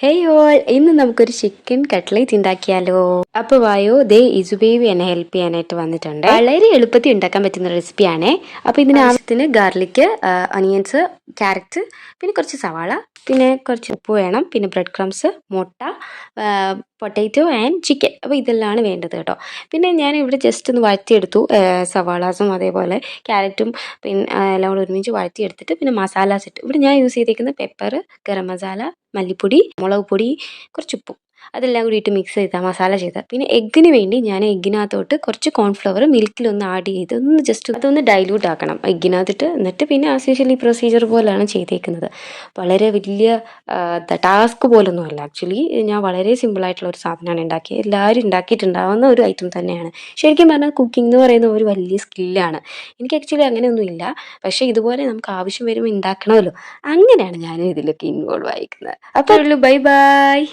Hey all, ഇന്ന് നമുക്കൊരു chicken cutlet ഉണ്ടാക്കിയാലോ. അപ്പോൾ വായോ, ദേ ഇസുബേബി എന്നെ ഹെൽപ്പ് ചെയ്യാനായിട്ട് വന്നിട്ടുണ്ട്. വളരെ എളുപ്പത്തിൽ ഉണ്ടാക്കാൻ പറ്റുന്ന റെസിപ്പിയാണേ. അപ്പോൾ ഇതിന് ആവശ്യത്തിന് ഗാർലിക്, ഒനിയൻസ്, ക്യാരറ്റ്, പിന്നെ കുറച്ച് സവാള, പിന്നെ കുറച്ച് ഉപ്പ് വേണം, പിന്നെ ബ്രെഡ് ക്രംസ്, മുട്ട, പൊട്ടാറ്റോ ആൻഡ് ചിക്കൻ. അപ്പോൾ ഇതെല്ലാം വേണ്ടത് കേട്ടോ. പിന്നെ ഞാൻ ഇവിടെ ജസ്റ്റ് ഒന്ന് വഴറ്റിയെടുത്തു, സവാളാസും അതേപോലെ ക്യാരറ്റും പിന്നെ എല്ലാം കൂടെ ഒരുമിച്ച് വഴറ്റിയെടുത്തിട്ട് പിന്നെ മസാലാസ് ഇട്ട്. ഇവിടെ ഞാൻ യൂസ് ചെയ്തേക്കുന്നത് പെപ്പർ, ഗരം മസാല, മല്ലിപ്പൊടി, മുളക് പൊടി, കുറച്ച് ഉപ്പും അതെല്ലാം കൂടി ഇട്ട് മിക്സ് ചെയ്താൽ മസാല ചെയ്താൽ. പിന്നെ എഗ്ഗിന് വേണ്ടി ഞാൻ എഗ്ഗിനകത്തോട്ട് കുറച്ച് കോൺഫ്ലവർ മിൽക്കിലൊന്ന് ആഡ് ചെയ്ത് ഒന്ന് ജസ്റ്റ് അതൊന്ന് ഡൈല്യൂട്ട് ആക്കണം എഗ്ഗിനകത്തിട്ട്. എന്നിട്ട് പിന്നെ ആസ് യൂഷ്വൽ ഈ പ്രൊസീജിയർ പോലെയാണ് ചെയ്തേക്കുന്നത്. വളരെ വലിയ ടാസ്ക് പോലൊന്നും അല്ല. ആക്ച്വലി ഞാൻ വളരെ സിമ്പിളായിട്ടുള്ള ഒരു സാധനമാണ് ഉണ്ടാക്കിയത്. എല്ലാവരും ഉണ്ടാക്കിയിട്ടുണ്ടാവുന്ന ഒരു ഐറ്റം തന്നെയാണ്. ശരിക്കും പറഞ്ഞാൽ കുക്കിംഗ് എന്ന് പറയുന്ന ഒരു വലിയ സ്കില്ലാണ്. എനിക്ക് ആക്ച്വലി അങ്ങനെയൊന്നും ഇല്ല, പക്ഷേ ഇതുപോലെ നമുക്ക് ആവശ്യം വരുമ്പോൾ ഉണ്ടാക്കണമല്ലോ, അങ്ങനെയാണ് ഞാൻ ഇതിലൊക്കെ ഇൻവോൾവ് ആയിരിക്കുന്നത്. അപ്പോൾ ബൈ ബൈ.